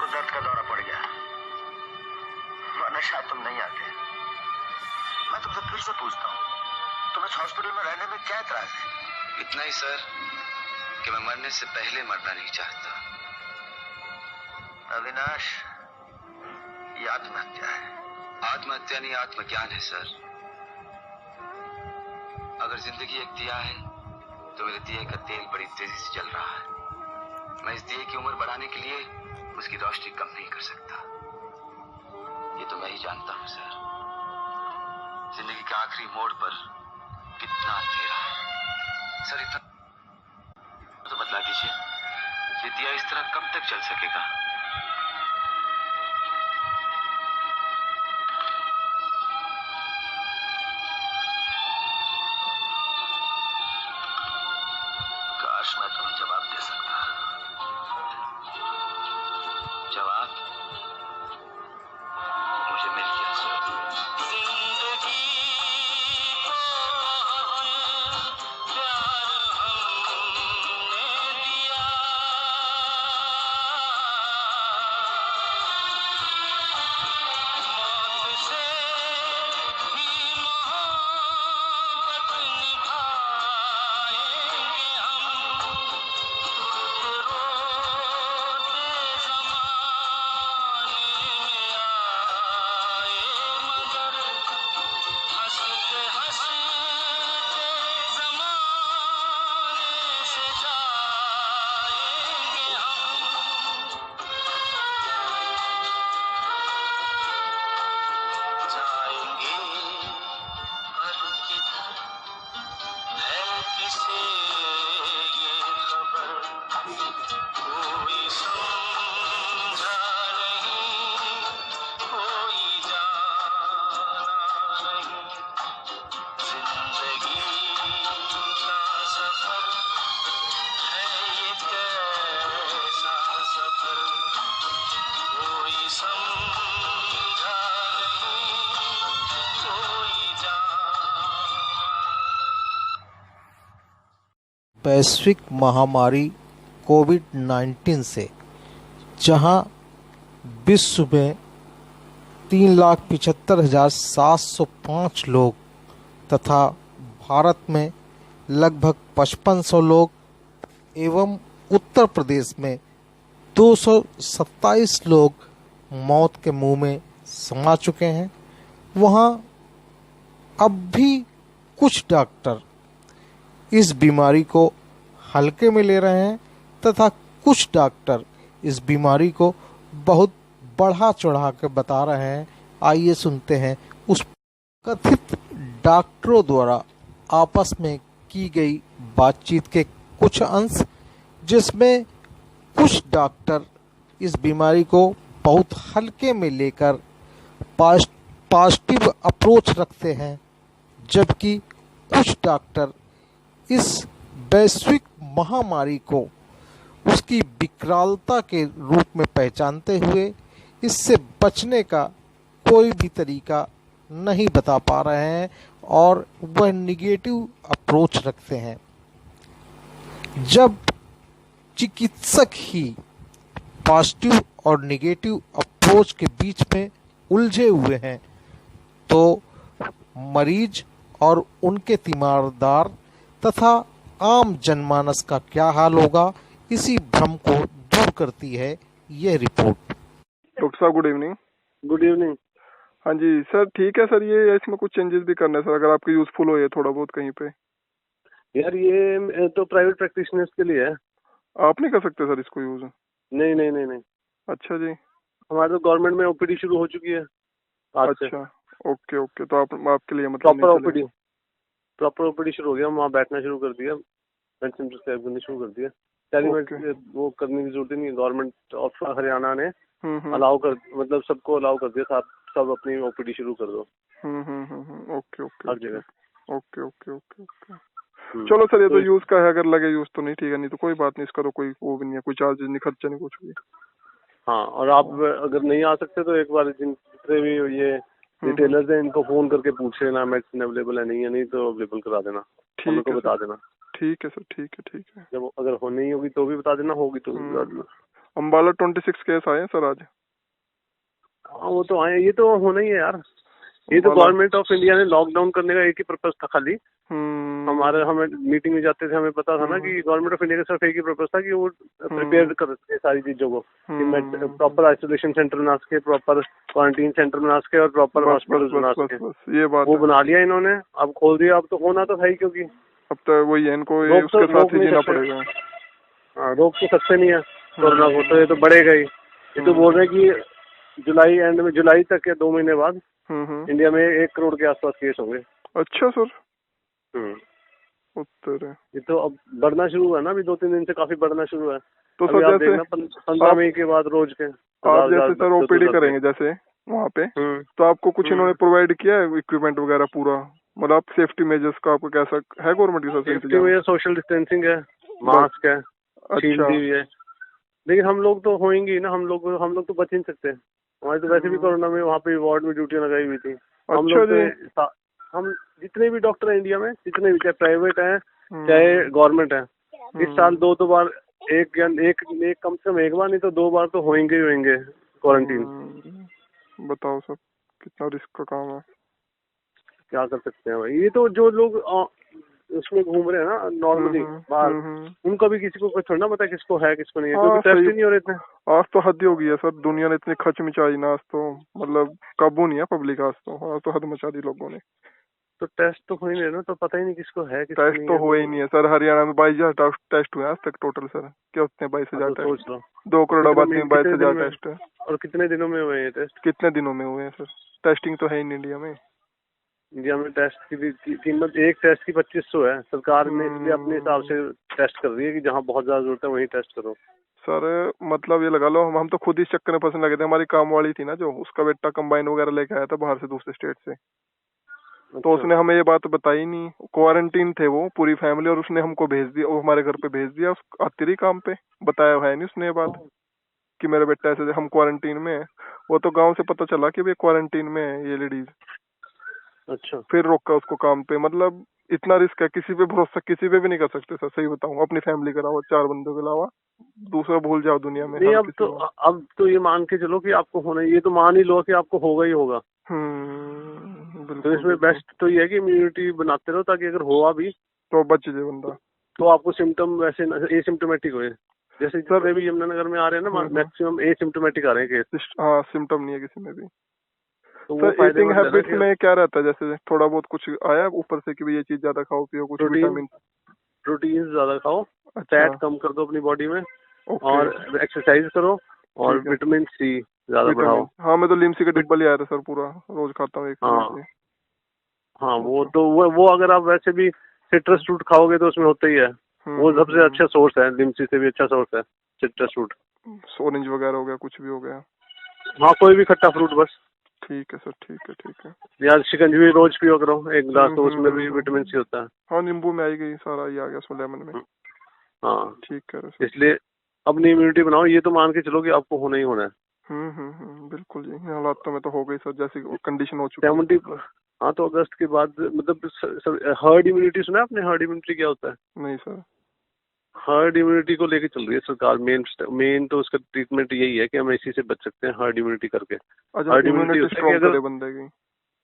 को दर्द का दौरा पड़ गया, वरना शायद तुम नहीं आते। मैं तुमसे फिर से पूछता हूँ, तुम्हें इस हॉस्पिटल में रहने में क्या एतराज है? इतना ही सर कि मैं मरने से पहले मरना नहीं चाहता। अविनाश, ये आत्महत्या है। आत्महत्या नहीं, आत्मज्ञान है सर। अगर जिंदगी एक दिया है तो मेरे दिए का तेल बड़ी तेजी से जल रहा है। मैं इस दिए की उम्र बढ़ाने के लिए उसकी रोशनी कम नहीं कर सकता। ये तो मैं ही जानता हूँ सर। जिंदगी के आखिरी मोड़ पर कितना अंधेरा है। सर इतना तो बतला दीजिए, ये दिया इस तरह कब तक चल सकेगा? काश मैं तुम्हें जवाब दे सकता। जवाब मुझे मिल गया सर। जिंदगी को बहुत प्यार हमने दिया, मौत से भी मोहब्बत निभाएंगे हम। रोते ज़माने में आए मगर हंसते हंसते ज़माने से जाएंगे हम। जाएंगे पर किधर है किसे ये खबर, कोई समझा नहीं, कोई जाना नहीं। जिंदगी का सफर है ये कैसा सफर, कोई समझा नहीं, कोई जाना। वैश्विक महामारी कोविड-19 से जहां विश्व में 3,75,705 लोग तथा भारत में लगभग 5500 लोग एवं उत्तर प्रदेश में 227 लोग मौत के मुंह में समा चुके हैं, वहां अब भी कुछ डॉक्टर इस बीमारी को हल्के में ले रहे हैं तथा कुछ डॉक्टर इस बीमारी को बहुत बढ़ा चढ़ा कर बता रहे हैं। आइए सुनते हैं उस कथित डॉक्टरों द्वारा आपस में की गई बातचीत के कुछ अंश, जिसमें कुछ डॉक्टर इस बीमारी को बहुत हल्के में लेकर पॉजिटिव अप्रोच रखते हैं, जबकि कुछ डॉक्टर इस वैश्विक महामारी को उसकी विकरालता के रूप में पहचानते हुए इससे बचने का कोई भी तरीका नहीं बता पा रहे हैं और वह निगेटिव अप्रोच रखते हैं। जब चिकित्सक ही पॉजिटिव और निगेटिव अप्रोच के बीच में उलझे हुए हैं, तो मरीज और उनके तीमारदार तथा आम जनमानस का क्या हाल होगा, इसी भ्रम को दूर करती है यह रिपोर्ट। डॉक्टर साहब गुड इवनिंग। Good evening. हाँ जी सर, ठीक है सर, ये इसमें कुछ चेंजेस भी करना है सर, अगर आपके यूजफुल हो ये थोड़ा बहुत कहीं पे। यार ये तो प्राइवेट प्रैक्टिशनर्स के लिए है, आप नहीं कर सकते सर इसको यूज? नहीं नहीं नहीं नहीं। अच्छा जी। हमारे तो गवर्नमेंट में ओपीडी शुरू हो चुकी है आज से। अच्छा ओके ओके, तो आपके लिए मतलब प्रॉपर ओपीडी शुरू हो गया, वहाँ बैठना शुरू कर दिया, मेडिसिन प्रिस्क्राइब करनी शुरू कर दिया। टेलीमेडिसिन वो करने की जरूरत ही नहीं है। गवर्नमेंट ऑफ हरियाणा ने अलाउ कर, मतलब सबको अलाउ कर दिया, सब अपनी ओपीडी शुरू कर दो। ओके ओके हर जगह। Okay okay okay okay. चलो सर, ये तो यूज का है, अगर लगे यूज तो नहीं ठीक है, नहीं तो कोई बात नहीं, इसका तो कोई वो भी नहीं है, कोई चार्जेस नहीं, खर्चा नहीं, कुछ भी। हाँ, और आप अगर नहीं आ सकते तो एक बार जितने भी ये रिटेलर्स हैं इनको फोन करके पूछ लेना मेडिसिन अवेलेबल है, नहीं है, नहीं तो अवेलेबल करा देना, हमको बता देना। ठीक है सर, ठीक है ठीक है। जब अगर हो नहीं होगी तो भी बता देना, होगी तो भी बता देना। अम्बाला 26 केस आए हैं सर आज। हाँ वो तो आए, ये तो होना ही है यार। ये तो गवर्नमेंट ऑफ इंडिया ने लॉकडाउन करने का एक ही पर्पज था खाली। हमें मीटिंग में जाते थे, हमें पता था ना कि गवर्नमेंट ऑफ इंडिया का सिर्फ एक ही पर्पज था कि वो प्रिपेयर कर सके सारी चीजों को, कि प्रॉपर आइसोलेशन सेंटर बना सके, प्रॉपर क्वारंटीन सेंटर बना सके और प्रॉपर हॉस्पिटल बना सके। ये बात वो बना लिया इन्होंने, अब खोल दिया। अब तो होना तो है ही, क्योंकि अब तो वही है, इनको उसके साथ ही जीना पड़ेगा। हाँ, रोक तो सकते नहीं है कोरोना को, तो ये तो बढ़ेगा ही। ये तो बोल रहे हैं कि जुलाई एंड में, जुलाई तक या 2 महीने बाद इंडिया में 1 करोड़ के आसपास केस होंगे। अच्छा सर। उत्तर ये तो अब बढ़ना शुरू हुआ ना, अभी 2-3 दिन से काफी बढ़ना शुरू हुआ है। तो सर आप देखना 15 मई के बाद रोज के आप जैसे सर ओपीडी करेंगे जैसे वहाँ पे, तो आपको कुछ इन्होंने प्रोवाइड किया है इक्विपमेंट वगैरह पूरा, मतलब सेफ्टी मेजर्स का आपको कैसा है गवर्नमेंट के साथ? सेफ्टी मेजर, सोशल डिस्टेंसिंग है, मास्क है, शील्ड दी है। लेकिन हम लोग तो होंगे ना, हम लोग तो बच ही नहीं सकते। हमारी तो वैसे भी कोरोना में वहाँ पे वार्ड में ड्यूटियां लगाई हुई थी। हम लोग तो, हम जितने भी डॉक्टर हैं इंडिया में, जितने भी, चाहे प्राइवेट हैं चाहे गवर्नमेंट है, इस साल 2 बार, एक कम से कम 1 बार नहीं तो 2 बार तो होंगे क्वारंटीन। बताओ सर कितना रिस्क का काम है। क्या कर सकते हैं भाई। ये तो जो लोग उसमें घूम रहे हैं ना नॉर्मली बाहर, उनका भी किसी को कुछ थोड़ा ना पता किसको है किसको नहीं है, क्योंकि टेस्ट ही नहीं हो रहे थे। आज तो हद ही हो गई है सर, दुनिया ने इतनी खच मचाई ना, आज तो मतलब काबू नहीं है पब्लिक। आज तो हद मचा दी लोगों ने। तो टेस्ट तो हो ही नहीं ना, तो पता ही नहीं किसको है किसको टेस्ट नहीं तो है। हो ही नहीं है सर। हरियाणा में 22,000 टेस्ट हुए आज तक टोटल सर। क्या होते हैं 22,000 टेस्ट? 2 करोड़ आबादी में 22,000 टेस्ट है। और कितने दिनों में हुए हैं टेस्ट? कितने दिनों में हुए हैं सर? टेस्टिंग तो है ही इंडिया में। इंडिया में टेस्ट की कीमत, एक टेस्ट की 2500 है। सरकार ने इसलिए अपने हिसाब से टेस्ट कर रही है कि जहाँ बहुत ज्यादा जरूरत है वहीं टेस्ट करो। सर मतलब ये लगा लो, हम तो खुद इस चक्कर में फंसने लगे थे। हमारी काम वाली थी ना जो, उसका बेटा कंबाइन वगैरह लेके आया था बाहर से, दूसरे स्टेट से। तो उसने हमें ये बात बताई नहीं। क्वारंटीन थे वो पूरी फैमिली, और उसने हमको भेज दिया, वो हमारे घर पे भेज दिया। आती रही काम पे, बताया है नहीं उसने ये बात कि मेरा बेटा ऐसे, हम क्वारंटीन में है। वो तो गांव से पता चला कि भाई क्वारंटीन में है ये लेडीज। अच्छा। फिर रोका उसको काम पे। मतलब इतना रिस्क है, किसी पे भरोसा किसी पे भी नहीं कर सकते सर। सही बताऊं, अपनी फैमिली के अलावा, 4 बंदों के अलावा दूसरा भूल जाओ दुनिया में। नहीं, अब तो ये मान के चलो कि आपको होना, ये तो मान ही लो कि आपको होगा ही होगा। तो इसमें बेस्ट तो ये है कि इम्यूनिटी बनाते रहो, ताकि अगर हुआ भी तो बच जाए बंदा। तो आपको सिम्टम वैसे एसिम्टोमेटिक हुए, जैसे जितने भी यमुनानगर में आ रहे हैं ना, मैक्सिमम एसिम्टोमेटिक आ रहे हैं केस। हाँ, सिम्टम नहीं है किसी में भी। तो सर ईटिंग हैबिट्स में क्या रहता है? जैसे थोड़ा बहुत कुछ आया ऊपर से कि भाई ये चीज ज्यादा खाओ पियो, कुछ विटामिन, प्रोटीन ज्यादा खाओ, फैट कम कर दो अपनी बॉडी में, और एक्सरसाइज करो, और विटामिन सी ज्यादा बढ़ाओ। हाँ, मैं तो लिमसी का डिब्बा ले आया था सर, पूरा रोज खाता हूँ एक। हाँ वो तो वो अगर आप वैसे भी सिट्रस फ्रूट खाओगे तो उसमें होता ही है। वो सबसे अच्छा सोर्स है, लिमसी से भी अच्छा सोर्स है सिट्रस फ्रूट। ऑरेंज वगैरह हो गया, कुछ भी हो गया। हाँ, कोई भी खट्टा फ्रूट बस। ठीक है सर, ठीक है। यार शिकंजी रोज पियो करो 1 गिलास, तो उसमें भी विटामिन सी होता है। हाँ, नींबू में आई गई, सारा ही आ गया उसमें, लेमन में। हाँ ठीक है। इसलिए अपनी इम्यूनिटी बनाओ, ये तो मान के चलो कि आपको होना ही होना है। बिल्कुल जी। हालातों में तो हो गई सर, जैसी कंडीशन हो चुकी है। 70। हाँ, तो अगस्त के बाद मतलब हर्ड इम्यूनिटी सुना है आपने? हर्ड इम्यूनिटी क्या होता है? नहीं सर। हर्ड इम्यूनिटी को लेके चल रही है सरकार। मेन तो उसका ट्रीटमेंट यही है कि हम इसी से बच सकते हैं, हर्ड इम्यूनिटी करके। हर्ड इम्यूनिटी स्ट्रॉन्ग करे बंदे की?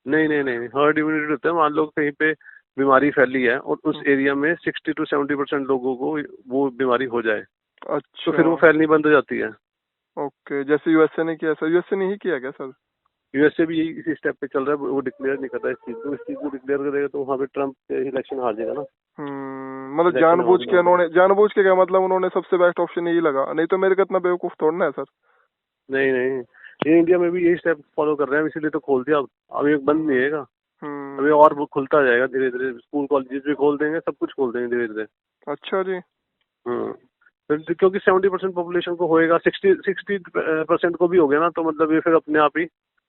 नहीं, हर्ड इम्यूनिटी होता है, मान लो कहीं पे बीमारी फैली है और उस एरिया में 60 to 70% लोगों को वो बीमारी हो जाए। अच्छा। तो फिर वो फैलनी बंद हो जाती है। ओके, जैसे यूएसए ने किया सर। यूएसए ने ही किया क्या सर? यूएसए भी यही इसी स्टेप पे चल रहा है। वो डिक्लेयर नहीं कर रहा है इस चीज को डिक्लेयर करेगा तो वहाँ पे ट्रम्प इलेक्शन हार जाएगा ना। मतलब जानबूझ के क्या मतलब, उन्होंने सबसे बेस्ट ऑप्शन यही लगा। नहीं तो मेरे को इतना बेवकूफ थोड़ा है सर। नहीं, ये इंडिया में भी यही स्टेप फॉलो कर रहे हैं, इसीलिए तो खोल दिया। अब ये बंद नहीं होगा, अभी और वो खुलता जाएगा धीरे धीरे। स्कूल कॉलेजेस भी खोल देंगे, सब कुछ खोल देंगे धीरे धीरे। अच्छा जी। फिर क्योंकि 70% पॉपुलेशन को होएगा, 60% को भी हो गया ना, तो मतलब ये फिर अपने आप ही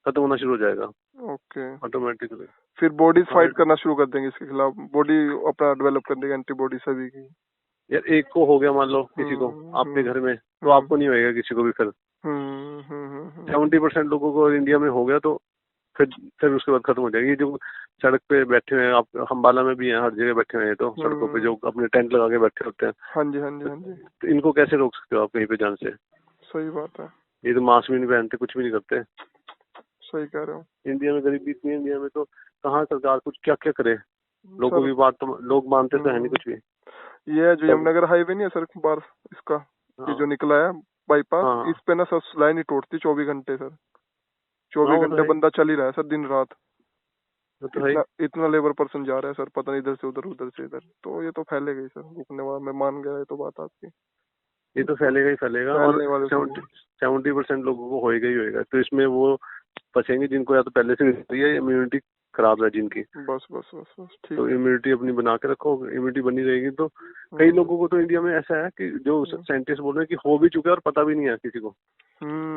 खत्म होना शुरू हो जाएगा। Okay, automatically. फिर बॉडीज फाइट करना शुरू कर देंगे इसके खिलाफ। बॉडी अपना डेवलप कर देगी एंटीबॉडी सभी की। यार एक को हो गया मान लो किसी को आपके घर में, तो आपको नहीं होएगा किसी को भी। फिर 70% लोगों को इंडिया में हो गया तो फिर उसके बाद खत्म हो जाएगी। ये जो सड़क पे बैठे हुए हैं, आप अम्बाला में भी हैं, हर जगह बैठे हुए हैं, तो सड़कों पे जो अपने टेंट लगा के बैठे होते हैं। हाँ जी। तो इनको कैसे रोक सकते हो आप कहीं पे जाने से? सही बात है। ये तो मास्क भी नहीं पहनते, कुछ भी नहीं करते। सही कह रहे हो। इंडिया में गरीबी इतनी है, इंडिया में तो कहाँ सरकार कुछ क्या क्या करे। लोगों सर की बात तो लोग मानते तो है नहीं कुछ भी। ये जो यमुनानगर हाईवे नहीं है सर, बार इसका ये हाँ जो निकला है बाईपास, हाँ इस पे ना सर लाइन ही टूटती 24 घंटे सर। हाँ, 24 वो तो घंटे है, बंदा चल ही रहा है सर, दिन रात। वो तो है। इतना इतना लेबर पर्सन जा रहा है सर, पता नहीं इधर से उधर, उधर से इधर। तो ये तो फैलेगा ही सर, रुकने वाला, मैं मान गया ये तो बात आपकी। ये तो फैलेगा ही फैलेगा, और फैलने वाले तो 70% लोगों को होएगा ही होएगा। तो इसमें वो फंसेंगे जिनको या तो पहले से है इम्यूनिटी खराब है जिनकी। बस बस बस बस ठीक तो है। इम्यूनिटी अपनी बना के रखो, इम्यूनिटी बनी रहेगी तो। कई लोगों को तो इंडिया में ऐसा है कि जो साइंटिस्ट बोल रहे हैं कि हो भी चुका है और पता भी नहीं है किसी को।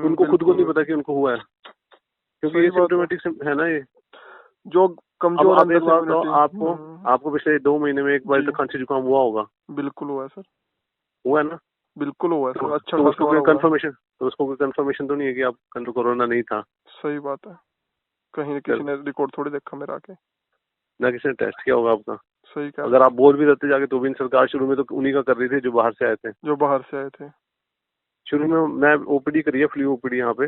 उनको खुद को नहीं पता कि उनको हुआ है, क्योंकि ये सिम्टोमेटिक है ना ये। जो कमजोर अब एक अंदर बात से तो immunity- आपको पिछले 2 महीने में एक बार तो खांसी जुकाम हुआ होगा। बिल्कुल हुआ है सर, हुआ है ना। बिल्कुल हुआ है सर। अच्छा तो खासा उसको वाला कोई हुआ है। कंफर्मेशन, तो उसको कोई कंफर्मेशन तो नहीं है कि आपको कोरोना नहीं था। सही बात है। कहीं किसी ने रिकॉर्ड थोड़ी देखा मेरा आके, ना किसी ने टेस्ट किया होगा आपका। सही कहा। अगर आप बोल भी रहते जाके तो भी सरकार शुरू में तो उन्हीं का कर रही थी जो बाहर से आए थे। जो बाहर से आए थे। शुरू में मैं ओपीडी करी है, फ्लू ओपीडी यहाँ पे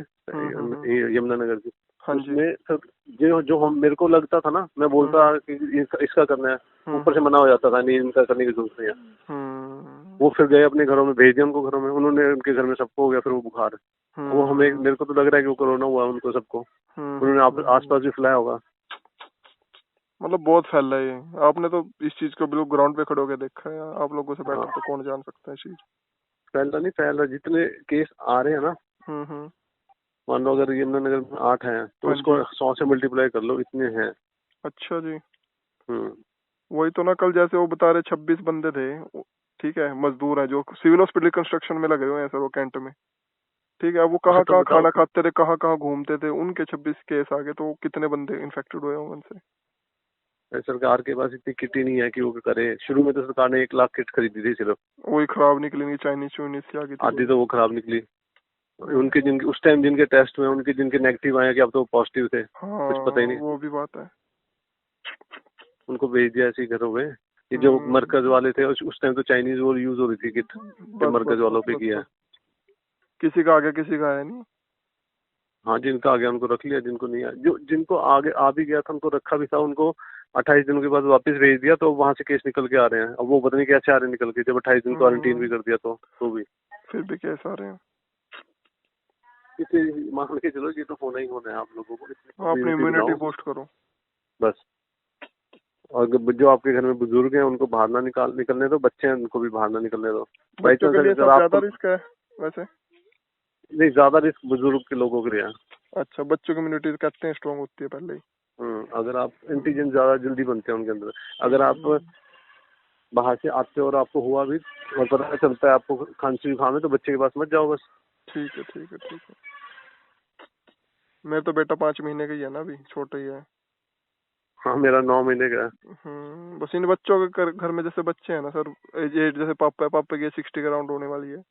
यमुनानगर की। हाँ जी। उसमें सर जो जो हम मेरे को लगता था ना, मैं बोलता कि इसका करना है, ऊपर से मना हो जाता था, नहीं इनका करने की जरूरत नहीं है। वो फिर गए अपने घरों में, भेज दिया उनको घरों में, उन्होंने उनके घर में सबको हो गया फिर वो बुखार। वो हमें, मेरे को तो लग रहा है कि वो कोरोना हुआ उनको सबको, उन्होंने आसपास भी फैलाया होगा। मतलब बहुत फैल रहा है ये। आपने तो इस चीज को बिल्कुल ग्राउंड पे खड़े होकर देखा है, आप लोगों से बेटर तो कौन जान सकता है चीज। फैल रहा, जितने केस आ रहे हैं ना, मान लो अगर यमुनानगर में 8 हैं तो उसको 100 से मल्टीप्लाई कर लो, इतने हैं। अच्छा जी। वही तो ना, कल जैसे वो बता रहे 26 बंदे थे, ठीक है, मजदूर है जो सिविल हॉस्पिटल कंस्ट्रक्शन में लगे हुए हैं सर, वो कैंट में। ठीक है, अब वो कहाँ कहाँ खाना खाते थे, कहाँ कहाँ घूमते थे, उनके 26 केस आ गए, तो कितने बंदे इन्फेक्टेड हुए होंगे उनसे। सरकार के पास इतनी किट ही नहीं है कि वो करे। शुरू में तो सरकार ने 1 लाख किट खरीदी थी सिर्फ, वही खराब निकली, चाइनीज चुइनीज से आ गई थी आधी तो वो खराब निकली। उनके जिनके उस टाइम जिनके टेस्ट हुए, उनके जिनके नेगेटिव आए कि अब तो पॉजिटिव थे, कुछ पता ही नहीं। वो भी बात है। उनको भेज दिया ऐसे ही घरों में। ये जो मरकज वाले थे उस टाइम तो चाइनीज वो यूज हो रही थी किट, मरकज वालों पे किया। किसी का आ गया, किसी का आया नहीं। हाँ, जिनका आ गया उनको रख लिया, जिनको नहीं आया, जो जिनको आगे आ भी गया था उनको रखा भी था, उनको 28 दिनों के बाद वापस भेज दिया, तो वहां से केस निकल के आ रहे हैं। अब वो पता नहीं कैसे आ रहे हैं निकल के, जब 28 दिन क्वारंटीन भी कर दिया तो भी फिर भी केस आ रहे हैं। इसे मान के चलो, ये तो होना ही होना है आप लोगों को। अपनी इम्यूनिटी बूस्ट करो बस। और जो आपके घर में बुजुर्ग हैं उनको बाहर ना निकलने दो, बच्चे हैं उनको भी बाहर ना निकलने दो। बच्चों के लिए ज्यादा रिस्क है वैसे। नहीं, ज्यादा रिस्क बुजुर्ग के लोगों के लिए है। अच्छा, बच्चों की इम्यूनिटी कहते हैं स्ट्रॉन्ग होती है पहले ही। अगर आप एंटीजन ज्यादा जल्दी बनते हैं उनके अंदर। अगर आप बाहर से आते हो और आपको हुआ भी और पता चलता है आपको खांसी जुकाम है, तो बच्चे के पास मत जाओ बस। ठीक है ठीक है ठीक है। मेरा तो बेटा 5 महीने का ही है ना, अभी छोटा ही है। हाँ, मेरा 9 महीने का है। बस इन बच्चों के घर में जैसे बच्चे हैं ना सर, एज जैसे पापा की 60 के राउंड होने वाली है,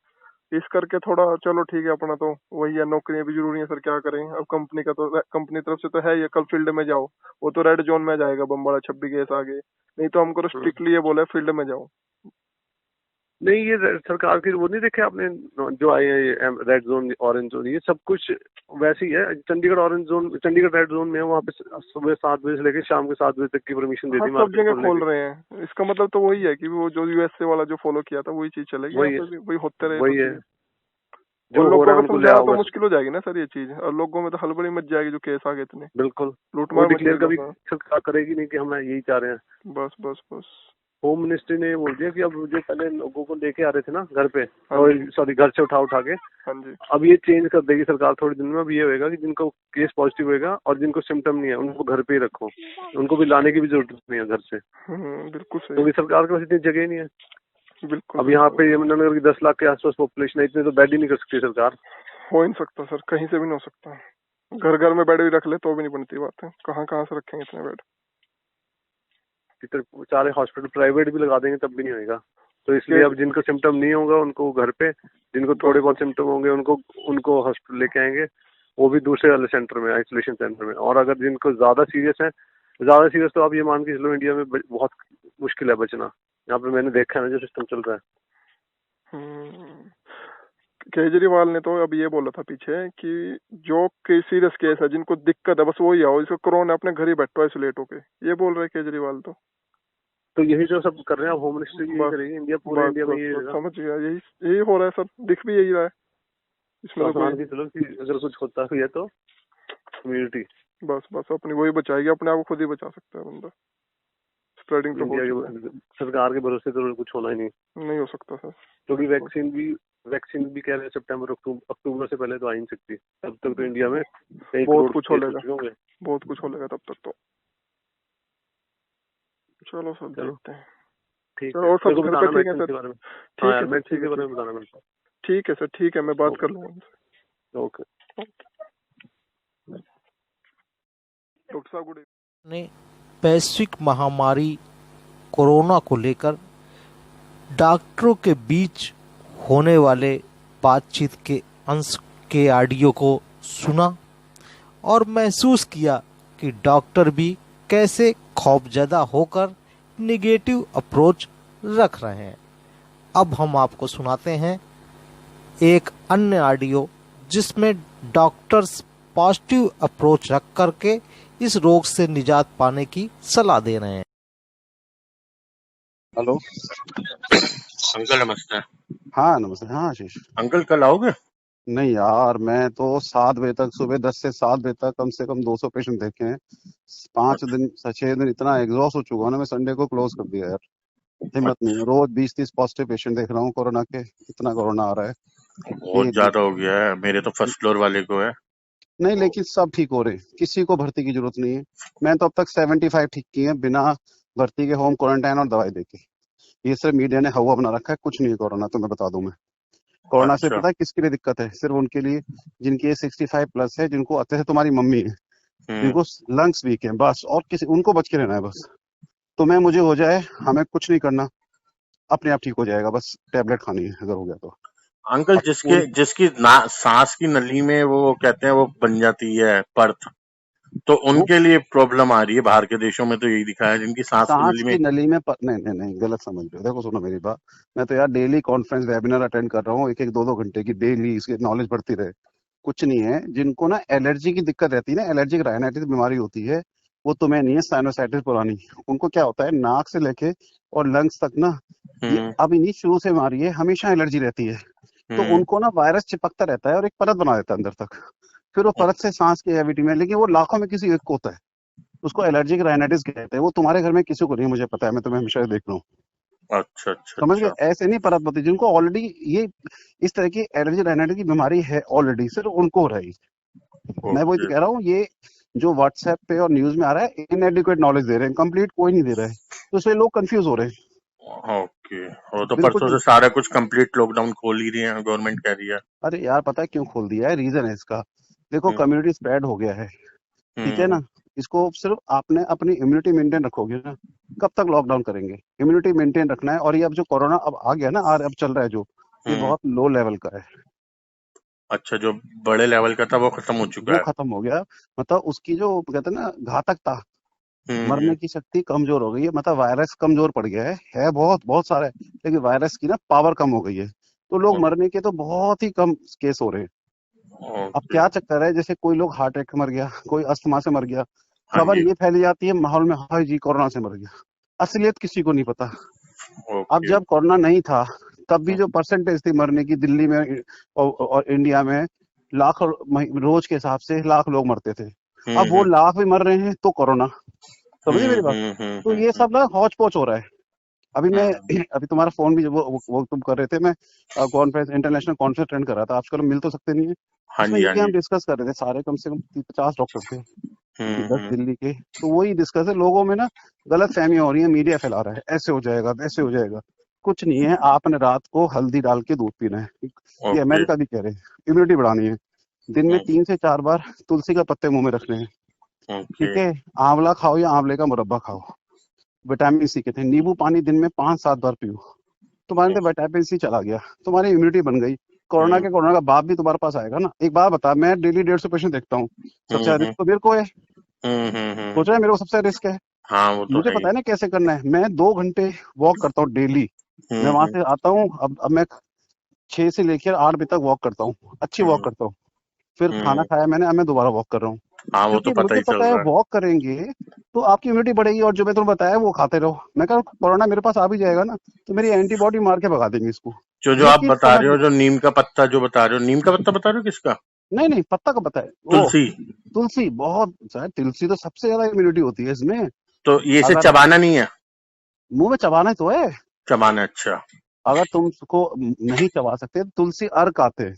इस करके थोड़ा चलो ठीक है, अपना तो वही है, नौकरियां भी जरूरी है सर, क्या करें। अब कंपनी का तो, कंपनी तरफ से तो है ये, कल फील्ड में जाओ, वो तो रेड जोन में जाएगा, बम्बाड़ा 26 केस आगे, नहीं तो हमको स्ट्रिक्टली ये बोला फील्ड में जाओ। नहीं, ये सरकार की वो नहीं देखे आपने जो आए हैं रेड जोन, ऑरेंज जोन, ये सब कुछ वैसे ही है। Chandigarh orange zone, Chandigarh red zone में है, वहाँ पे सुबह 7 बजे से लेकर शाम के 7 बजे तक की परमिशन दे दी। सब जगह खोल रहे हैं, इसका मतलब तो वही है कि वो जो यूएसए वाला जो फॉलो किया था वही चीज चलेगी, वही होते रहे। वही है जो लोगों को समझाना तो मुश्किल हो जाएगी ना सर ये चीज, और लोगों में तो हड़बड़ी मच जाएगी जो केस आ गए इतने। बिल्कुल, लूटमार डिक्लेयर कभी सरकार करेगी नहीं कि हम यही चाह रहे हैं। बस बस बस। होम मिनिस्ट्री ने बोल दिया कि अब जो पहले लोगों को लेके आ रहे थे ना घर पे, सॉरी घर से उठा के, अब ये चेंज कर देगी सरकार थोड़े दिन में। अब ये होएगा कि जिनको केस पॉजिटिव होएगा और जिनको सिम्टम नहीं है उनको घर पे ही रखो, उनको भी लाने की भी जरूरत नहीं है घर से। बिल्कुल सही। क्योंकि सरकार के पास इतनी जगह ही नहीं है। बिल्कुल। अब यहाँ पे यमुनानगर की 10 लाख के आसपास पॉपुलेशन है, इतने तो बेड ही नहीं कर सकती सरकार। हो ही नहीं सकता सर, कहीं से भी नहीं हो सकता। घर घर में बेड भी रख ले तो भी नहीं बनती बात है, कहाँ कहाँ से रखेंगे इतने बेड। सारे हॉस्पिटल प्राइवेट भी लगा देंगे तब भी नहीं होगा। तो इसलिए अब जिनको सिम्टम नहीं होगा उनको घर पे, जिनको थोड़े बहुत सिम्टम होंगे उनको हॉस्पिटल लेके आएंगे, वो भी दूसरे वाले सेंटर में, आइसोलेशन सेंटर में। और अगर जिनको ज्यादा सीरियस तो आप ये मान के चलो इंडिया में बहुत मुश्किल है बचना। यहाँ पे मैंने देखा है ना जो सिस्टम चल रहा है। केजरीवाल ने तो अब ये बोला था पीछे कि जो सीरियस केस है, जिनको दिक्कत है, बस वही आओ, इसको कोरोना अपने घर ही बैठो आइसोलेट होके, ये बोल रहे केजरीवाल तो यही जो सब कर रहे हैं, होम मिनिस्ट्री यही बस करेगी, इंडिया पूरे बस इंडिया में बस यही बस रहेगा। समझ गया, यही यही हो रहा है सर, दिख भी यही रहा है इसमें तो मान कोई। के चलो कि अगर कुछ होता भी है तो कम्युनिटी बस बस अपनी वही बचाएगी, अपने आप को खुद ही बचा सकता है बंदा, स्प्रेडिंग तो हो इंडिया चुका है। के सरकार के भरोसे तो कुछ होना ही नहीं, नहीं हो सकता सर। क्योंकि वैक्सीन भी कह रहे हैं सितंबर अक्टूबर से पहले तो आ ही नहीं सकती। तब तक तो इंडिया में कई बहुत करोड़ कुछ केस हो हो चुके होंगे। बहुत कुछ हो लेगा तब तक तो। चलो सर चलो देखते हैं। ठीक चलो है, और सब मेरे को घर पे बताना ठीक है मेडिसिन सर? के बारे में। ठीक हाँ है यार, सर, मेडिसिन ठीक के है, बारे ठीक में बताना मेरे को। ठीक है सर, ठीक है, मैं बात कर लूंगा उनसे। ओके। डॉक्टर साहब गुड इवनिंग। ने वैश्विक महामारी कोरोना को लेकर डॉक्टरों के बीच होने वाले बातचीत के अंश के ऑडियो को सुना और महसूस किया कि डॉक्टर भी कैसे खौफजदा होकर निगेटिव अप्रोच रख रहे हैं। अब हम आपको सुनाते हैं एक अन्य ऑडियो जिसमें डॉक्टर्स पॉजिटिव अप्रोच रख करके इस रोग से निजात पाने की सलाह दे रहे हैं। हेलो अंकल नमस्ते। हाँ नमस्ते। हाँ आशीष। अंकल कल आओगे? नहीं यार, मैं तो 7 बजे तक, सुबह 10 से 7 बजे तक कम से कम 200 पेशेंट देखे हैं। 5 दिन 6 दिन इतना एग्जॉस्ट हो चुका हूँ ना, मैं संडे को क्लोज कर दिया यार। हिम्मत नहीं है, रोज 20-30 पॉजिटिव पेशेंट देख रहा हूँ कोरोना के। इतना कोरोना आ रहा है बहुत एक दिन। ज्यादा हो गया है, मेरे तो फर्स्ट फ्लोर वाले को है। नहीं लेकिन सब ठीक हो रहे हैं, किसी को भर्ती की जरूरत नहीं है। मैं तो अब तक 75 ठीक किए हैं बिना भर्ती के, होम क्वारंटाइन और दवाई देके। ये सिर्फ मीडिया ने हवा बना रखा है, कुछ नहीं है कोरोना, तो मैं बता दूं। मैं कोरोना से अच्छा। पता है किसके लिए दिक्कत है? सिर्फ उनके लिए जिनकी एज 65+ है, जिनको अच्छे से तुम्हारी मम्मी है, जिनको लंग्स वीक है, बस। और किसी उनको बच के रहना है बस। तुम्हें मुझे हो जाए, हमें कुछ नहीं करना, अपने आप ठीक हो जाएगा, बस टैबलेट खानी है अगर हो गया तो। अंकल अब जिसकी सांस की नली में वो कहते हैं वो बन जाती है परत, तो वो उनके लिए प्रॉब्लम आ रही है। बाहर के देशों में तो यही दिखा है, जिनकी सांस की सांस नली में। की नली में नहीं नहीं नहीं, गलत समझ रहे हो। देखो सुनो मेरी बात, मैं तो यार डेली कॉन्फ्रेंस वेबिनार अटेंड कर रहा हूँ, 1-1 2-2 घंटे की डेली, इसकी नॉलेज बढ़ती रहे। कुछ नहीं है, जिनको ना एलर्जी की दिक्कत रहती है ना, एलर्जिक राइनाइटिस बीमारी होती है, वो तुम्हें नहीं है साइनोसाइटिस पुरानी। उनको क्या होता है, नाक से लेके और लंग्स तक ना, ये हम्म अभी नहीं, शुरू से बीमारी है, हमेशा एलर्जी रहती है। तो हम्म उनको ना वायरस चिपकता रहता है और एक परत बना देता है अंदर तक, फिर वो परत से सांस की कैविटी में, लेकिन वो लाखों में किसी एक को होता है, उसको एलर्जिक राइनाइटिस कहते हैं। वो तुम्हारे घर में किसी को नहीं, मुझे पता है, मैं तुम्हें हमेशा देख रहा हूँ। अच्छा अच्छा समझ गए? अच्छा। ऐसे नहीं परत होती, जिनको ऑलरेडी ये इस तरह की एलर्जी राइनाइटिस की बीमारी है ऑलरेडी, सिर्फ उनको हो रही। मैं वही तो ओके कह रहा हूँ, ये जो व्हाट्सएप पे और न्यूज में आ रहा है, इनएडिक्वेट नॉलेज दे रहे हैं, कंप्लीट कोई नहीं दे रहा है, तो इसलिए लोग कंफ्यूज हो रहे हैं। ओके। वो तो बिल्कुल परसों से सारा कुछ कंप्लीट लॉकडाउन खोल ही रही है, गवर्नमेंट कह रही है। अरे यार पता है क्यों खोल दिया है? रीजन है इसका। देखो, हम्म कम्युनिटी स्प्रेड हो गया है, ठीक है हम्म ना। इसको सिर्फ आपने अपनी इम्यूनिटी मेंटेन रखोगे ना, कब तक लॉकडाउन करेंगे? इम्यूनिटी मेंटेन रखना है। और ये अब जो कोरोना अब आ गया ना, अब चल रहा है जो, ये हम्म। बहुत लो लेवल का है, अच्छा, जो बड़े लेवल का था वो खत्म हो चुका वो है। खत्म हो गया। मतलब उसकी जो कहते हैं ना घातकता, हम्म। मरने की शक्ति कमजोर हो गई है। मतलब वायरस कमजोर पड़ गया है बहुत बहुत सारा है, लेकिन वायरस की ना पावर कम हो गई है, तो लोग मरने के तो बहुत ही कम केस हो रहे हैं। अब ओके। क्या चक्कर है, जैसे कोई लोग हार्ट अटैक मर गया, कोई अस्थमा से मर गया, हाँ खबर जी। ये फैली जाती है माहौल में, हाय जी कोरोना से मर गया, असलियत किसी को नहीं पता। अब ओके। जब कोरोना नहीं था, तब भी जो परसेंटेज थी मरने की, दिल्ली में और इंडिया में लाख रोज के हिसाब से लाख लोग मरते थे। अब वो हम्म लाख भी मर रहे हैं तो कोरोना, समझे मेरी बात? तो ये सब ना हौच पौच हो रहा है। अभी मैं अभी तुम्हारा फोन भी वो तुम कर रहे थे, मैं कॉन्फ्रेंस, इंटरनेशनल कॉन्फ्रेंस अटेंड कर रहा था, आजकल मिल तो सकते नहीं है। हाँ उसमें जी हाँ यही हम जी। डिस्कस कर रहे थे, सारे कम से कम 50 डॉक्टर थे, 10 हम्म। दिल्ली के। तो वही डिस्कस है, लोगों में ना गलत फहमियां हो रही है, मीडिया फैला रहा है ऐसे हो जाएगा वैसे हो जाएगा। कुछ नहीं है, आपने रात को हल्दी डाल के दूध पीना है, ये ओके अमेरिका भी कह रहे हैं, इम्यूनिटी बढ़ानी है। दिन में ओके 3 से 4 बार तुलसी का पत्ते मुंह में रखने हैं, ओके। ठीक है। आंवला खाओ या आंवले का मुरब्बा खाओ। विटामिन सी कहते हैं, नींबू पानी दिन में 5-7 बार पियो, तुम्हारे अंदर विटामिन सी चला गया, तुम्हारी इम्यूनिटी बन गई। कोरोना का बाप भी तुम्हारे पास आएगा ना। एक बात बता, मैं डेली 150 पेशेंट देखता हूँ, सबसे ज्यादा रिस्क तो मेरे को है। सोच रहा है मेरे को सबसे रिस्क है? हाँ वो तो मुझे है ही। पता है ना कैसे करना है। मैं 2 घंटे वॉक करता हूँ डेली, मैं वहां हम्म। से आता हूँ। अब मैं 6 से लेकर 8 बजे तक वॉक करता हूँ, अच्छी वॉक करता हूँ। फिर खाना खाया मैंने, अब मैं दोबारा वॉक कर रहा हूँ, हाँ वो तो क्योंकि पता मुझे ही चल पता है रहा है। वॉक करेंगे तो आपकी इम्यूनिटी बढ़ेगी, और जो मैं तुम्हें बताया वो खाते रहो। मैं कह रहा हूँ कोरोना मेरे पास आ भी जाएगा ना तो मेरी एंटीबॉडी मार के भगा देंगे इसको। जो ये आप चीज बता समझ रहे हो, लो। जो नीम का पत्ता जो बता रहे हो, नीम का पत्ता बता रहे हो किसका? नहीं नहीं, पत्ता का पता है वो, तुलसी। तुलसी बहुत शायद, तुलसी तो सबसे ज्यादा इम्यूनिटी होती है इसमें। तो ये इसे अगर चबाना नहीं है? मुंह में चबाना तो है, चबाना, अच्छा। अगर तुम उसको नहीं चबा सकते तो तुलसी अर्क आते हैं,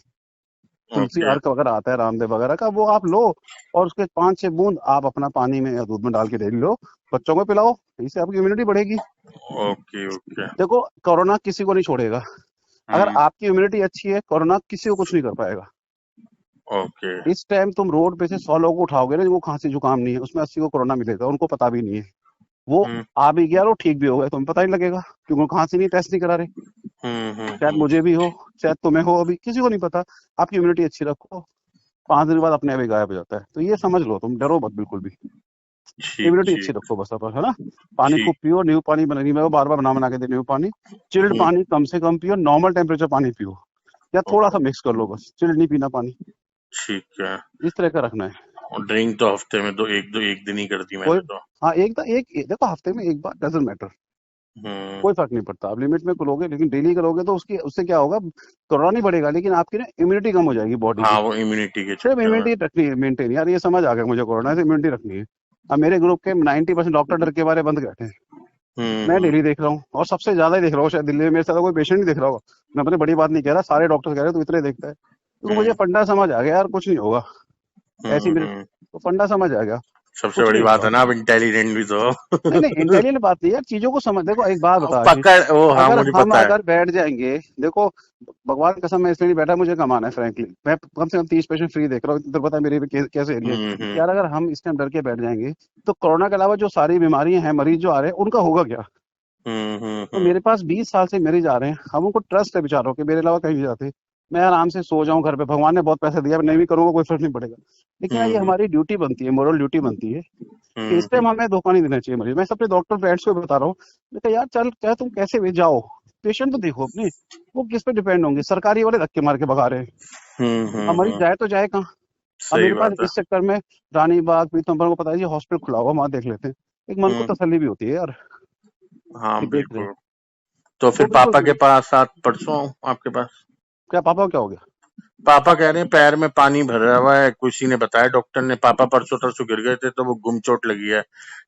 तुलसी ओके। अर्क वगैरह आता है रामदेव वगैरह का, वो आप लो और उसके 5-6 बूंद आप अपना पानी में या दूध में डाल के डेली लो, बच्चों को पिलाओ, इससे आपकी इम्यूनिटी बढ़ेगी। Okay okay. देखो कोरोना किसी को नहीं छोड़ेगा, अगर हम्म। आपकी इम्यूनिटी अच्छी है कोरोना किसी को कुछ नहीं कर पाएगा। ओके। इस टाइम तुम रोड पे से 100 लोगों को उठाओगे ना, वो खांसी जुकाम नहीं है, उसमें 80 को कोरोना मिलेगा, उनको पता भी नहीं है, वो हम्म आ भी गया और वो ठीक भी हो गया, तुम्हें पता ही लगेगा क्योंकि वो खांसी नहीं, टेस्ट नहीं करा रहे। शायद मुझे भी हो, शायद तुम्हें हो, अभी किसी को नहीं पता। आपकी इम्यूनिटी अच्छी रखो, 5 दिन बाद अपने आप ही गायब हो जाता है, तो ये समझ लो, तुम डरो मत बिल्कुल भी, ठीक इम्यूनिटी अच्छी ठीक रखो बस अपन, है ना। पानी खूब ठीक। पियो, नींबू पानी बनानी, मैं बार बार बना के दे नींबू पानी, चिल्ड हम्म, पानी कम से कम पियो, नॉर्मल टेम्परेचर पानी पियो, या थोड़ा ओके, सा मिक्स कर लो, बस चिल्ड नहीं पीना पानी, ठीक है। इस तरह का रखना है। और ड्रिंक तो हफ्ते में एक दिन ही कर दी कोई, मैंने तो। हाँ देखो हफ्ते में एक बार डजंट मैटर, हम्म। कोई फर्क नहीं पड़ता, आप लिमिट में करोगे, लेकिन डेली करोगे तो उसकी उससे क्या होगा, कोरोना नहीं बढ़ेगा लेकिन आपकी ना इम्यूनिटी कम हो जाएगी बॉडी की। हाँ वो इम्यूनिटी के सिर्फ चक्कर में। इम्यूनिटी रखनी है मेंटेन, यार ये समझ आ गया मुझे, कोरोना से इम्यूनिटी रखनी है। अब मेरे ग्रुप के 90% डॉक्टर डर के बारे बंद बैठे हैं, मैं हम्म। डेली देख रहा हूँ और सबसे ज्यादा ही देख रहा हूँ, शायद दिल्ली में मेरे साथ कोई पेशेंट नहीं देख रहा होगा, मैं अपने बड़ी बात नहीं कह रहा, सारे डॉक्टर कह रहे हैं तो इतने देखता है, क्योंकि मुझे हम्म। फंडा समझ आ गया यार, कुछ नहीं होगा, ऐसी मेरे हम्म। तो फंडा समझ आ गया, सबसे कुछ बड़ी नहीं बात है होगा। ना, आप इंटेलिजेंट भी तो नहीं नहीं, इंटेलिजेंट बात नहीं यार, चीजों को समझ, देखो एक बात बता आशीष, पकड़ वो, हाँ अगर मुझे हम पता है। अगर बैठ जाएंगे, देखो भगवान की कसम मैं इसलिए नहीं बैठा, मुझे कमाना है फ्रैंकली, मैं कम से कम 30 पेशेंट फ्री देख रहा हूँ, इधर पता है मेरे भी कैसे एरिया है हम्म। यार, अगर हम इस टाइम डर के बैठ जाएंगे तो कोरोना के अलावा जो सारी बीमारियां हैं, मरीज जो आ रहे हैं उनका होगा क्या। तो हम्म। मेरे पास 20 साल से मरीज आ रहे हैं, हम उनको ट्रस्ट है बेचारों के, मेरे अलावा कहीं नहीं जाते, मैं आराम से सो जाऊं घर पे, भगवान ने बहुत पैसा दिया, मैं नहीं भी करूंगा कोई फर्क नहीं पड़ेगा, लेकिन ये हम्म। हमारी ड्यूटी बनती है, मोरल ड्यूटी बनती है कि इस हम्म। टाइम हमें धोखा नहीं देना चाहिए मरीज। मैं अपने डॉक्टर फ्रेंड्स को बता रहा हूँ, मैं कहा यार चल, चाहे तुम कैसे भी जाओ, पेशेंट तो देखो अपने, वो किस पे डिपेंड होंगे, सरकारी वाले धक्के मार के भगा रहे हैं, अब मरीज हम्म। जाए तो जाए कहाँ। अब सही मेरे पास बात है। इस चक्कर में रानी बाग पीतमपुर को पता है जी हॉस्पिटल खुला हुआ, वहां देख लेते हैं, एक मन को हम्म। तसल्ली भी होती है यार, हाँ कि देख रहे हैं। बिल्कुल। तो तो फिर बिल्कुल पापा के बिल्कुल। पास साथ परसों आऊं आपके पास? क्या पापा को क्या हो गया? पापा कह रहे हैं पैर में पानी भरा हुआ है, किसी ने बताया डॉक्टर ने, पापा परसों तरसों गिर गए थे तो वो गुम चोट लगी है।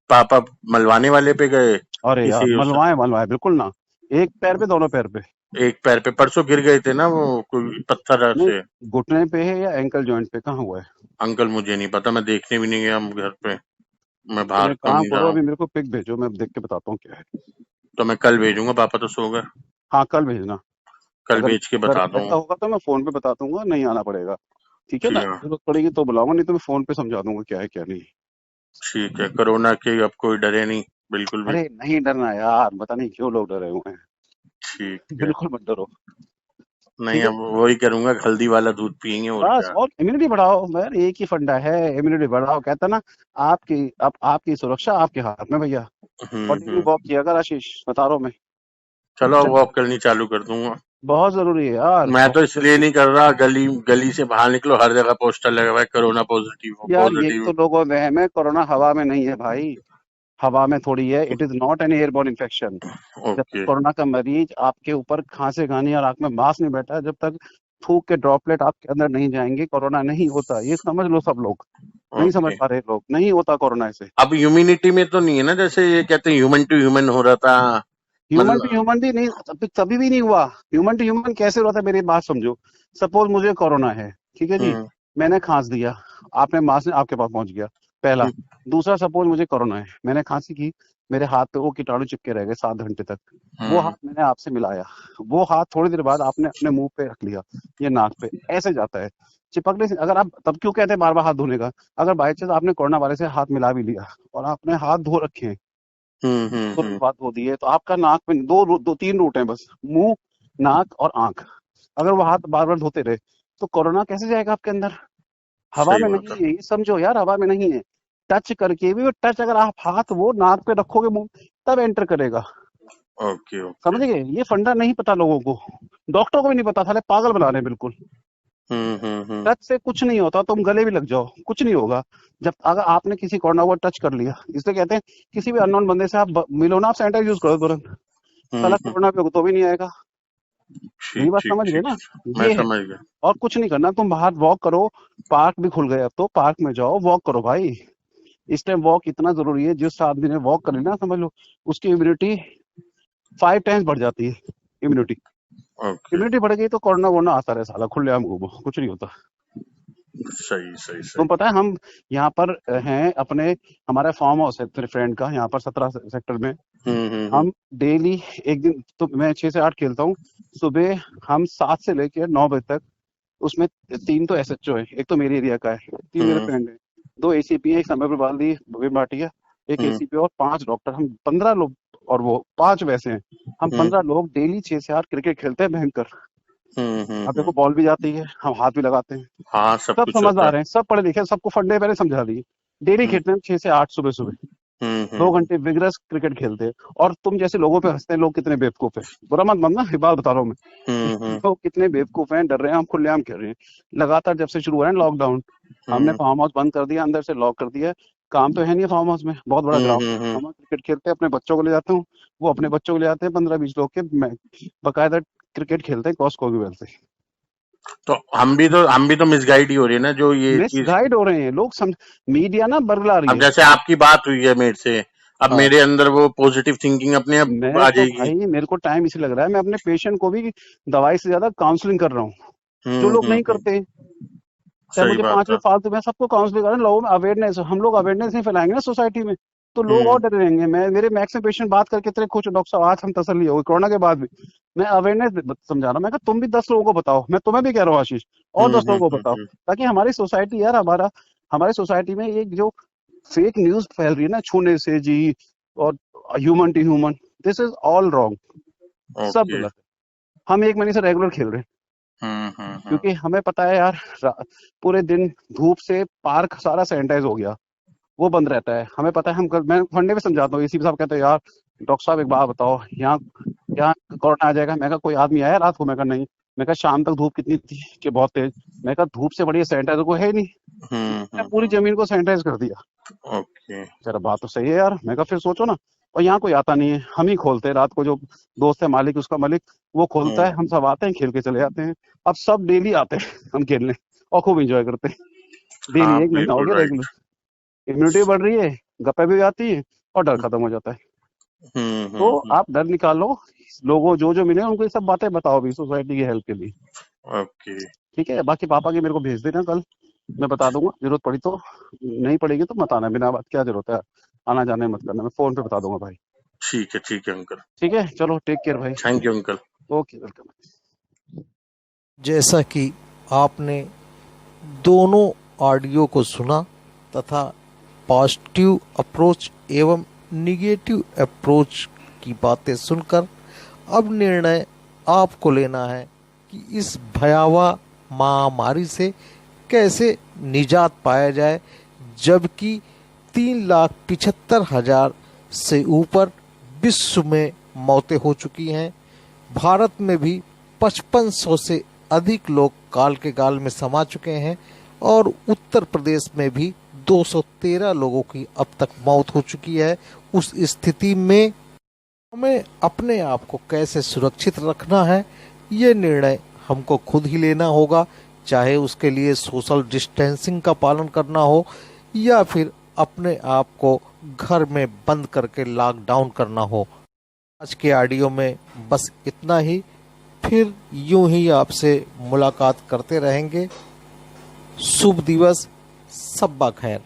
पापा मलवाने वाले पे गए अरे यार किसी उस, मलवाए मलवाए बिल्कुल ना, एक पैर पे दोनों पैर पे? एक पैर पे परसों गिर गए थे ना, वो कोई पत्थर नहीं, से। घुटने पे है या एंकल जॉइंट पे, कहाँ हुआ है? अंकल मुझे नहीं पता, मैं देखने भी नहीं गया हम घर पे, मैं तुम बाहर एक कम काम ही रहा करो, हूँ। अभी मेरे को पिक भेजो, मैं देख के बताता हूँ क्या है। तो मैं कल भेजूंगा, पापा तो सो गए, हाँ कल भेजना, कल अगर भेज के अगर बता ऐसा दूंगा। होगा तो मैं फोन पे बता दूंगा, नहीं आना पड़ेगा, ठीक है ना, ठीक है। जरूरत पड़ेगी तो बुलाऊंगा, नहीं तो मैं फोन पे समझा दूंगा क्या है क्या नहीं। ठीक है, कोरोना के अब कोई डरे नहीं बिल्कुल भी। अरे नहीं डरना यार, पता नहीं क्यों लोग डरे हुए हैं, ठीक है। बिल्कुल मत डरो। नहीं ठीक है, अब वही करूंगा, हल्दी वाला दूध पियेंगे और बस, क्या। और इम्यूनिटी बढ़ाओ, यार एक ही फंडा है, इम्यूनिटी बढ़ाओ, कहता ना, आपकी सुरक्षा आपके हाथ में भैया। और डेली हम्म। वॉक किया कर आशीष, बता रहा हूँ मैं। चलो चल, वॉक करनी चालू कर दूंगा। बहुत जरूरी है यार, मैं तो बहुत इसलिए जरूरी नहीं कर रहा, गली गली से बाहर निकलो हर जगह पोस्टर लगा हुआ है, कोरोना पॉजिटिव हो, है यार, यही पॉजिटिव। तो लोगों में वहम है, कोरोना हवा में नहीं है भाई, हवा में थोड़ी है, it is not an airborne infection. जब तक ओके। कोरोना का मरीज आपके ऊपर खांसे खानी और आंख में मास्क नहीं बैठा, जब तक थूक के ड्रॉपलेट आपके अंदर नहीं जाएंगे, कोरोना नहीं होता, ये समझ लो सब लोग, नहीं समझ ओके। पा रहे लोग, नहीं होता कोरोना ऐसे। अब इम्यूनिटी में तो नहीं है ना, जैसे ये कहते हैं ह्यूमन टू ह्यूमन हो रहा था, ह्यूमन टू मतलब। ह्यूमन भी नहीं, कभी भी नहीं हुआ। ह्यूमन टू ह्यूमन कैसे हुआ था, मेरी बात समझो, सपोज मुझे कोरोना है, ठीक है जी, हम्म। मैंने खांस दिया, आपने मास्क आपके पास पहुंच गया, पहला। दूसरा, सपोज मुझे कोरोना है, मैंने खांसी की, मेरे हाथ पे वो कीटाणु चिपके रह गए 7 घंटे तक, वो हम्म। हाथ मैंने आपसे मिलाया, वो हाथ थोड़ी देर बाद आपने अपने मुंह पे रख लिया, ये नाक पे ऐसे जाता है, चिपकने से। अगर आप तब क्यों कहते हैं बार बार हाथ धोने का, अगर बाई चांस आपने कोरोना वायरस से हाथ मिला भी लिया और आपने हाथ धो रखे हैं, तुरंत बात होती है, तो आपका नाक में दो तीन रूट है बस, मुंह, नाक और आंख, अगर वो हाथ बार बार धोते रहे तो कोरोना कैसे जाएगा आपके अंदर? हवा सही में बात नहीं है। है, ये समझो यार, हवा में नहीं है, टच करके भी, टच अगर आप हाथ वो नाक पे रखोगे मुंह, तब एंटर करेगा, ओके ओके। समझ गए, ये फंडा नहीं पता लोगों को, डॉक्टर को भी नहीं पता, साले पागल बना रहे हैं बिल्कुल। टच से कुछ नहीं होता, तुम गले भी लग जाओ कुछ नहीं होगा। जब अगर आपने किसी कोरोना को टच कर लिया, इसलिए कहते हैं किसी भी अननोन बंदे से आप मिलो ना, आप सैनिटाइज यूज करो तुरंत, साला कोरोना पे तो भी नहीं आएगा। ये बात समझ गए ना, मैं ये है। समझ गया। और कुछ नहीं करना, तुम बाहर वॉक करो, पार्क भी खुल गए अब तो, पार्क में जाओ वॉक करो भाई। इस टाइम वॉक इतना जरूरी है, जिस आदमी ने वॉक करी ना, समझ लो उसकी इम्यूनिटी 5 टाइम्स बढ़ जाती है। इम्यूनिटी इम्यूनिटी बढ़ गई तो कोरोना वोरोना आता रहे, साला खुलेआम घूमो, कुछ नहीं होता। सही सही सही। तुम पता है हम यहाँ पर हैं अपने, हमारा फार्म हाउस है तेरे फ्रेंड का यहाँ पर 17 सेक्टर में। हम डेली एक दिन तो मैं 6 से 8 खेलता हूँ। सुबह हम 7 से लेकर 9 बजे तक, उसमें 3 तो SHO है, एक तो मेरे एरिया का है, 3 मेरे फ्रेंड है, 2 ACP है, एक समय बाल्दी विपिन भाटिया, एक ACP और 5 डॉक्टर, हम 15 लोग, और वो 5 वैसे हैं। हम 15 लोग डेली 6 से 8 क्रिकेट खेलते हैं भयंकर। अब देखो बॉल भी जाती है, हम हाथ भी लगाते हैं। हाँ, सब सब कुछ समझदार हैं, सब पढ़े लिखे, सबको फंडे पहले समझा दिए। डेली खेलते हैं 6 से 8 सुबह सुबह, 2 घंटे विगरस क्रिकेट खेलते हैं। और तुम जैसे लोगों पे हंसते हैं, लोग कितने बेवकूफ है, बुरा मत मानना, ये बात बता रहा हूँ मैं। लोग कितने बेवकूफ हैं, डर रहे हैं, हम खुलेआम खेल रहे हैं। लगातार जब से शुरू हुआ है लॉकडाउन, हमने फार्म हाउस बंद कर दिया, अंदर से लॉक कर दिया। काम तो है नहीं फार्म हाउस में, बहुत बड़ा ग्राउंड, हम क्रिकेट खेलते हैं, अपने बच्चों को ले जाते हूँ, वो अपने बच्चों को ले जाते हैं, 15-20 लोग के बाकायदा क्रिकेट खेलते हैं कॉस्को की वजह से। तो हम भी तो मिसगाइड ही हो रही है ना, जो ये चीज मिसगाइड हो रहे हैं लोग, मीडिया ना बरगला रही है। अब जैसे आपकी बात हुई है मेरे से, अब मेरे अंदर वो पॉजिटिव थिंकिंग अपने आप आ जाएगी। भाई मेरे को टाइम इसे लग रहा है, मैं अपने पेशेंट को भी दवाई से ज्यादा काउंसलिंग कर रहा हूँ, जो लोग नहीं करते। चाहे मुझे 5 रुपए फालतू, मैं सबको काउंसलिंग कर रहा हूँ, लोगों में अवेयरनेस, हम लोग अवेयरनेस नहीं फैलाएंगे ना सोसाइटी में, तो लोग और डरे रहेंगे। मेरे मैक्सिमम पेशेंट बात करके इतने खुश, डॉक्टर साहब आज हम तसल्ली हो गई कोरोना के बाद भी। मैं अवेयरनेस समझा रहा हूँ, मैं तुम भी 10 लोगों को बताओ, मैं तुम्हें भी कह रहा हूँ आशीष, और 10 लोगों को बताओ, ताकि हमारी सोसाइटी यार, हमारी सोसाइटी में एक जो फेक न्यूज फैल रही है ना, छूने से जी और human to human, this is all wrong, सब गलत है। हम 1 महीने से रेगुलर खेल रहे हैं, क्योंकि हमें पता है यार, पूरे दिन धूप से पार्क सारा सैनिटाइज हो गया, वो बंद रहता है, हमें पता है। मैं फंडे में समझाता हूँ, ACP साहब कहते हैं यार डॉक्टर साहब एक बात बताओ, यहाँ कोरोना आ जाएगा। मैं कहा कोई आदमी आया रात को? मैं कहा नहीं। मैं कहा शाम तक धूप कितनी थी कि बहुत तेज? मैं कहा धूप से बढ़िया सैनिटाइजर को है नहीं। मैं पूरी जमीन को सैनिटाइज कर दिया। जरा बात तो सही है यार। मैं कहा फिर सोचो ना, और यहाँ कोई आता नहीं है, हम ही खोलते हैं रात को, जो दोस्त है मालिक, उसका मालिक वो खोलता है, हम सब आते हैं, खेल के चले जाते हैं। अब सब डेली आते हैं हम खेलने और खूब एंजॉय करते हैं डेली। 1 महीना हो गया रेगुलर, इम्यूनिटी बढ़ रही है, गप्पे भी आती है और डर खत्म हो जाता है। तो आप डर निकालो, लोगों जो मिले उनको ये सब बातें बताओ भी, सोसाइटी की हेल्प के लिए। ठीक है, बाकी पापा की मेरे को भेज देना कल, मैं बता दूंगा, जरूरत पड़ी तो। नहीं पड़ेगी तो मत आना, बिना बात क्या जरूरत है, आना जाने मत करना, मैं फोन पे बता दूंगा भाई। ठीक है अंकल। ठीक है, चलो टेक केयर भाई। Thank you uncle. Okay, welcome. जैसा कि आपने दोनों ऑडियो को सुना तथा पॉजिटिव अप्रोच एवं निगेटिव अप्रोच की बातें सुनकर अब निर्णय आपको लेना है कि इस भयावह महामारी से कैसे निजात पाया जाए, जबकि 3,75,000 से ऊपर विश्व में मौतें हो चुकी हैं। भारत में भी 5500 से अधिक लोग काल के गाल में समा चुके हैं और उत्तर प्रदेश में भी 213 लोगों की अब तक मौत हो चुकी है। उस स्थिति में हमें अपने आप को कैसे सुरक्षित रखना है, ये निर्णय हमको खुद ही लेना होगा, चाहे उसके लिए सोशल डिस्टेंसिंग का पालन करना हो या फिर अपने आप को घर में बंद करके लॉकडाउन करना हो। आज के ऑडियो में बस इतना ही, फिर यूं ही आपसे मुलाकात करते रहेंगे। शुभ दिवस, सब्बा खैर।